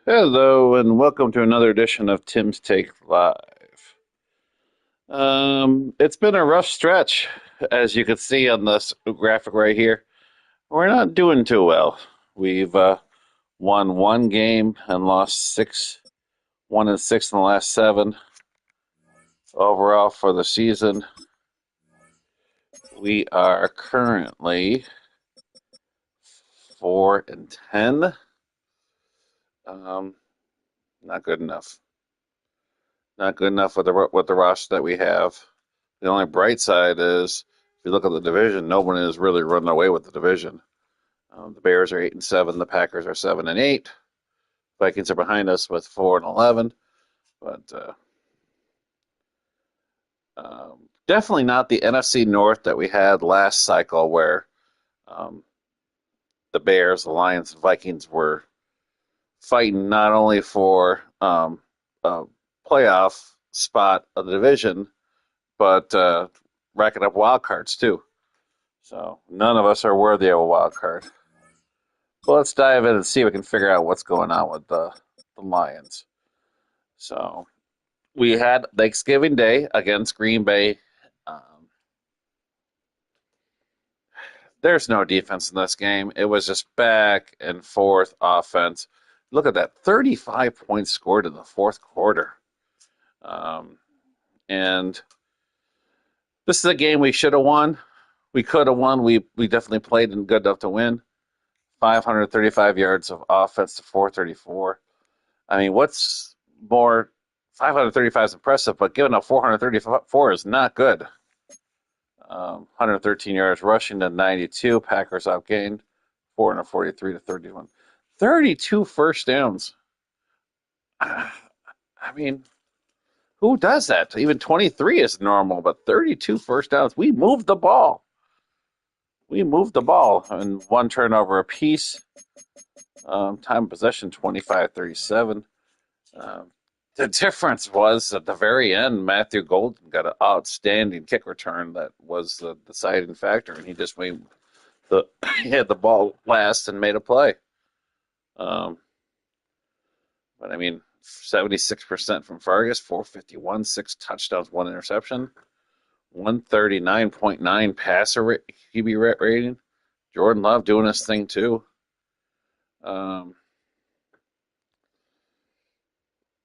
Hello, and welcome to another edition of Tim's Take Live. It's been a rough stretch, as you can see on this graphic right here. We're not doing too well. We've won one game and lost six, 1-6 in the last seven. Overall for the season, we are currently 4-10. Um, not good enough. Not good enough with the roster that we have. The only bright side is if you look at the division, no one is really running away with the division. The Bears are 8-7, the Packers are 7-8, Vikings are behind us with 4-11, but definitely not the NFC North that we had last cycle, where um, the Bears, the Lions, and Vikings were fighting not only for a playoff spot of the division, but racking up wild cards too. So none of us are worthy of a wild card. Well, let's dive in and see if we can figure out what's going on with the Lions. So we had Thanksgiving Day against Green Bay. Um, there's no defense in this game. It was just back and forth offense. Look at that, 35 points scored in the fourth quarter. Um, and this is a game we should have won. We could have won. We definitely played and good enough to win. 535 yards of offense to 434. I mean, what's more? 535 is impressive, but giving up 434 is not good. 113 yards rushing to 92. Packers outgained 443 to 31. 32 first downs. I mean, who does that? Even 23 is normal, but 32 first downs. We moved the ball. We moved the ball and one turnover apiece. Time of possession 25-37. The difference was at the very end, Matthew Golden got an outstanding kick return that was the deciding factor, and he just made the he had the ball last and made a play. Um, but I mean, 76% from Fargas, 451, six touchdowns, one interception, 139.9 passer QB rating. Jordan Love doing his thing too. Um,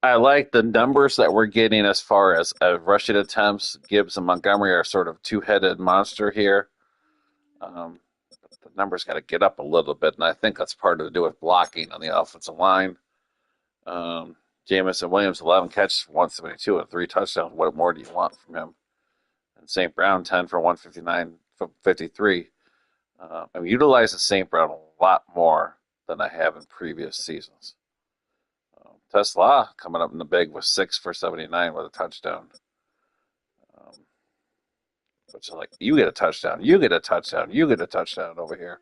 I like the numbers that we're getting as far as rushing attempts. Gibbs and Montgomery are sort of two-headed monster here. Um, the numbers got to get up a little bit, and I think that's part of to do with blocking on the offensive line. Um, Jamison Williams, 11 catches for 172 and three touchdowns. What more do you want from him? And St. Brown, 10 for 159, 53. I'm utilizing St. Brown a lot more than I have in previous seasons. Tesla coming up in the big with 6 for 79 with a touchdown. Um, which is like, you get a touchdown, you get a touchdown, you get a touchdown over here.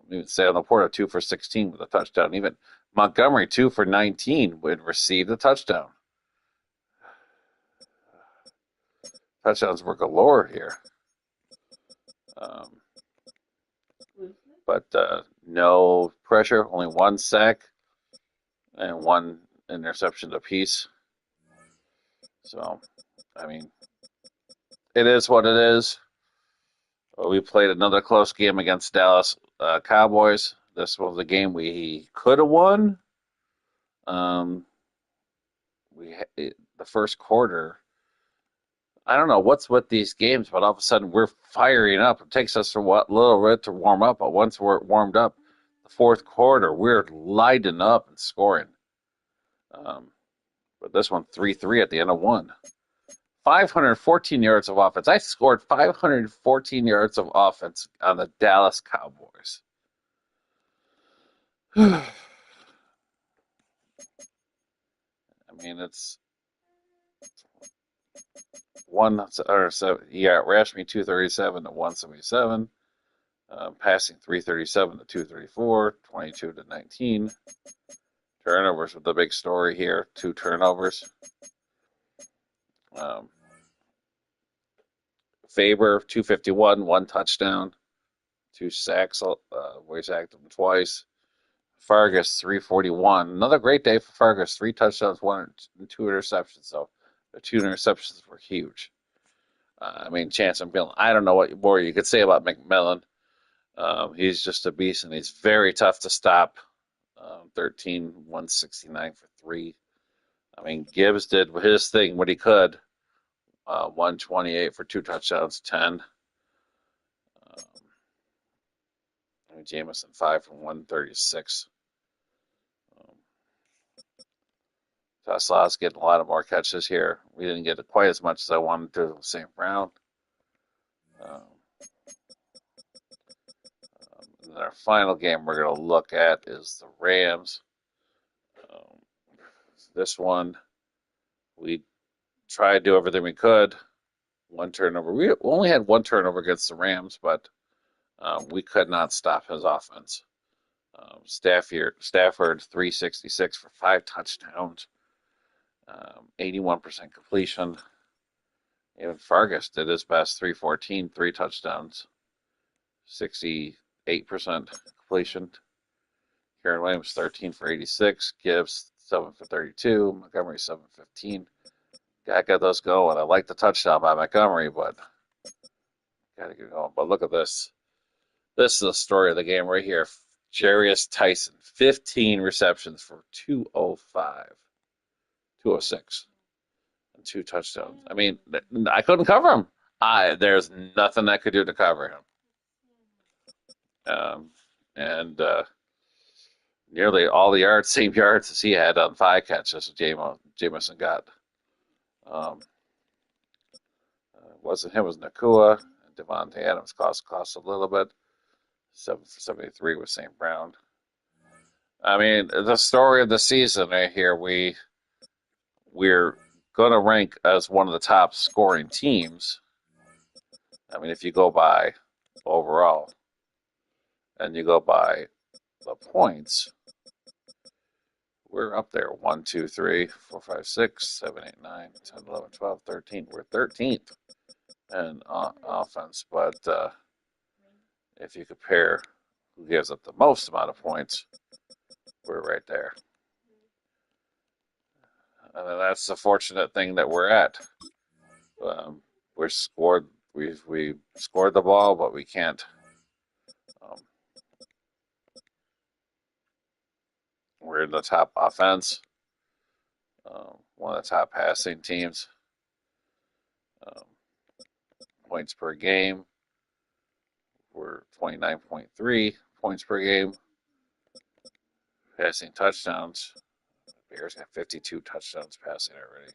Even Sam Laporta 2 for 16 with a touchdown. Even Montgomery 2 for 19 would receive the touchdown. Touchdowns were galore here. Um, but no pressure, only one sack and one interception apiece. So, I mean, it is what it is. We played another close game against Dallas Cowboys. This was a game we could have won. Um, the first quarter. I don't know what's with these games, but all of a sudden we're firing up. It takes us a little bit to warm up, but once we're warmed up, the fourth quarter we're lighting up and scoring. Um, but this one 3-3 at the end of one. 514 yards of offense. I scored 514 yards of offense on the Dallas Cowboys. I mean, it's one or so. Yeah, rushed me 237 to 177. Passing 337 to 234, 22 to 19. Turnovers with the big story here. Two turnovers. Um, Faber 251, one touchdown, two sacks. We sacked him twice. Fargus 341. Another great day for Fargus. 3 touchdowns, one and 2 interceptions. So the 2 interceptions were huge. I mean, Chance McMillan. I don't know what more you could say about McMillan. He's just a beast, and he's very tough to stop. 13, 169 for three. I mean, Gibbs did his thing, what he could. 128 for 2 touchdowns, 10. Jameson 5 for 136. Um, Tesla's getting a lot of more catches here. We didn't get quite as much as I wanted to in St. Brown. Um, and our final game we're going to look at is the Rams. Um, this one, we tried to do everything we could. One turnover. We only had one turnover against the Rams, but we could not stop his offense. Stafford 366 for 5 touchdowns, 81% completion. Even Fargus did his best, 314, 3 touchdowns, 68% completion. Karen Williams 13 for 86, Gibbs 7 for 32, Montgomery 7 for 15. Gotta get those going. I like the touchdown by Montgomery, but gotta get going. But look at this. This is the story of the game right here. Jarius Tyson, 15 receptions for 205, 206, and 2 touchdowns. I mean, I couldn't cover him. There's nothing I could do to cover him. And nearly all the yards, same yards as he had on 5 catches. Jameson got. Um, wasn't him, it was Nakua. Devontae Adams cost a little bit. 7 for 73 with St. Brown. I mean, the story of the season right here, we're going to rank as one of the top scoring teams. I mean, if you go by overall and you go by the points, we're up there. 1, 2, 3, 4, 5, 6, 7, 8, 9, 10, 11, 12, 13. We're 13th in offense. But if you compare who gives up the most amount of points, we're right there. And that's the fortunate thing that we're at. We scored the ball, but we can't. We're in the top offense, one of the top passing teams. Points per game, we're 29.3 points per game. Passing touchdowns, Bears got 52 touchdowns passing already.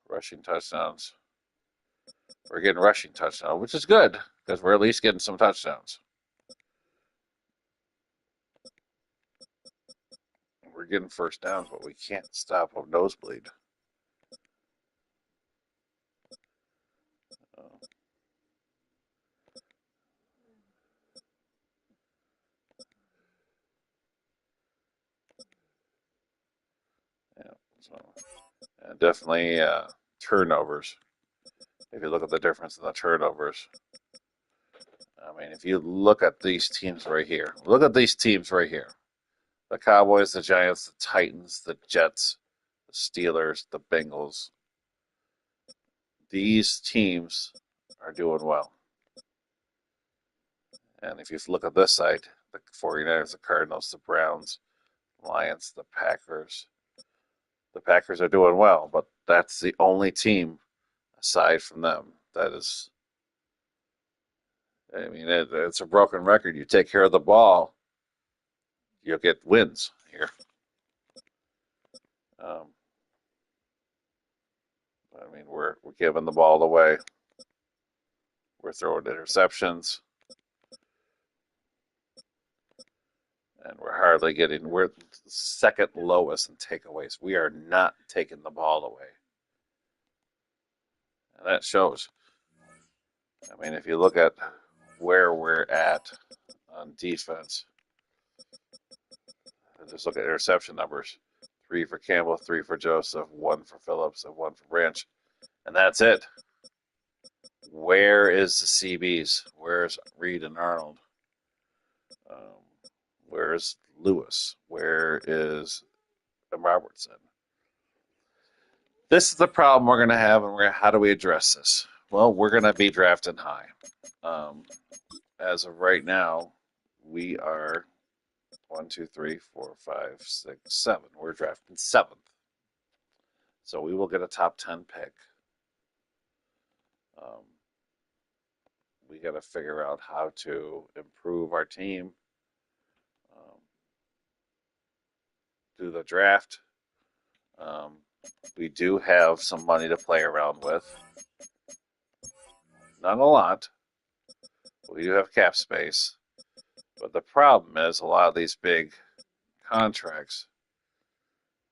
Rushing touchdowns, we're getting rushing touchdowns, which is good because we're at least getting some touchdowns. We're getting first downs, but we can't stop a nosebleed. Definitely turnovers. If you look at the difference in the turnovers, I mean, if you look at these teams right here, the Cowboys, the Giants, the Titans, the Jets, the Steelers, the Bengals. These teams are doing well. And if you look at this side, the 49ers, the Cardinals, the Browns, Lions, the Packers. The Packers are doing well, but that's the only team aside from them that is. I mean, it's a broken record. You take care of the ball, you'll get wins here. I mean, we're giving the ball away. We're throwing interceptions. And we're second lowest in takeaways. We are not taking the ball away. And that shows. I mean, if you look at where we're at on defense, and just look at interception numbers. 3 for Campbell, 3 for Joseph, 1 for Phillips, and 1 for Branch. And that's it. Where is the CBs? Where's Reed and Arnold? Where's Lewis? Where is Robertson? This is the problem we're going to have, and how do we address this? Well, we're going to be drafting high. As of right now, we are 1, 2, 3, 4, 5, 6, 7. We're drafting 7th. So we will get a top 10 pick. We got to figure out how to improve our team, do the draft. We do have some money to play around with. Not a lot. We do have cap space. But the problem is a lot of these big contracts,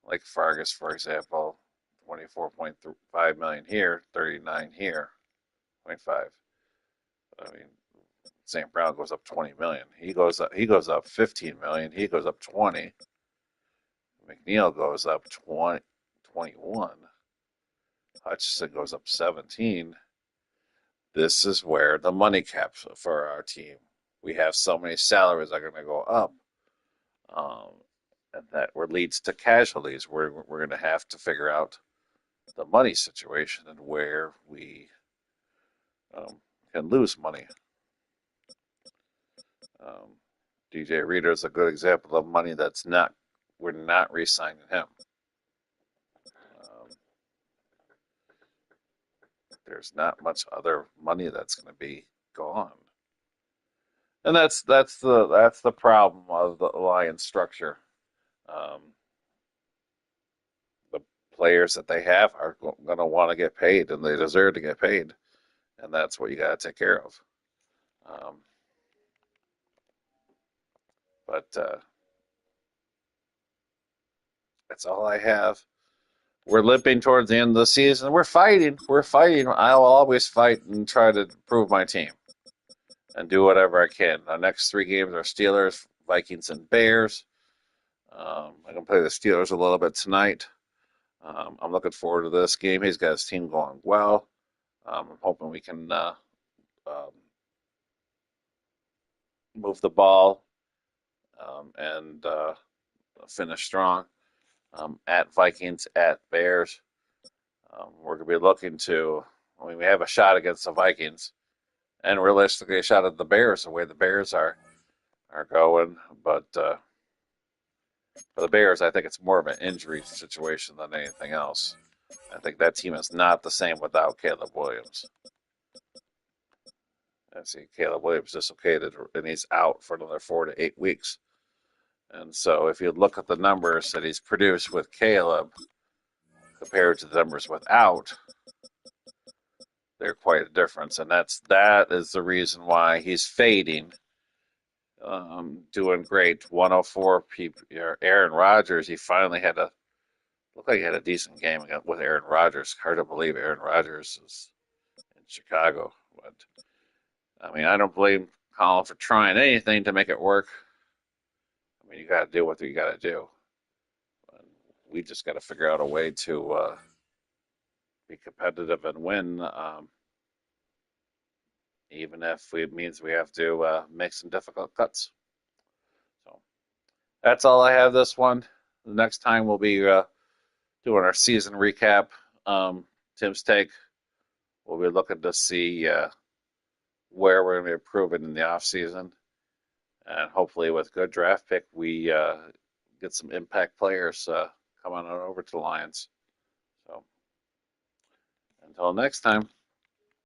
like Fargas, for example, 24.5 million here, 39 here, 0.5. I mean, St. Brown goes up 20 million. He goes up 15 million. He goes up 20. McNeil goes up 20, 21. Hutchinson goes up 17. This is where the money caps for our team. We have so many salaries that are going to go up, and that leads to casualties. We're going to have to figure out the money situation and where we can lose money. DJ Reader is a good example of money we're not re-signing him. There's not much other money that's going to be gone, and that's the problem of the Lions structure. The players that they have are going to want to get paid, and they deserve to get paid, and that's what you got to take care of. But that's all I have. We're limping towards the end of the season. We're fighting. I will always fight and try to improve my team and do whatever I can. Our next 3 games are Steelers, Vikings, and Bears. I'm going to play the Steelers a little bit tonight. I'm looking forward to this game. He's got his team going well. I'm hoping we can move the ball and finish strong. At Vikings, at Bears. We're going to be looking to, we have a shot against the Vikings and realistically a shot at the Bears, the way the Bears are going. But for the Bears, I think it's more of an injury situation than anything else. I think that team is not the same without Caleb Williams. I see Caleb Williams dislocated, and he's out for another 4 to 8 weeks. And so if you look at the numbers that he's produced with Caleb compared to the numbers without, they're quite a difference. And that is the reason why he's fading. Doing great. 104 people. Aaron Rodgers, he finally looked like he had a decent game with Aaron Rodgers. Hard to believe Aaron Rodgers is in Chicago. But I mean, I don't blame Colin for trying anything to make it work. I mean, you got to do what you got to do. And we just got to figure out a way to be competitive and win, even if it means we have to make some difficult cuts. So that's all I have this one. The next time we'll be doing our season recap. Tim's take. We'll be looking to see where we're going to be improving in the off season. And hopefully with good draft pick, we get some impact players coming on over to the Lions. So until next time.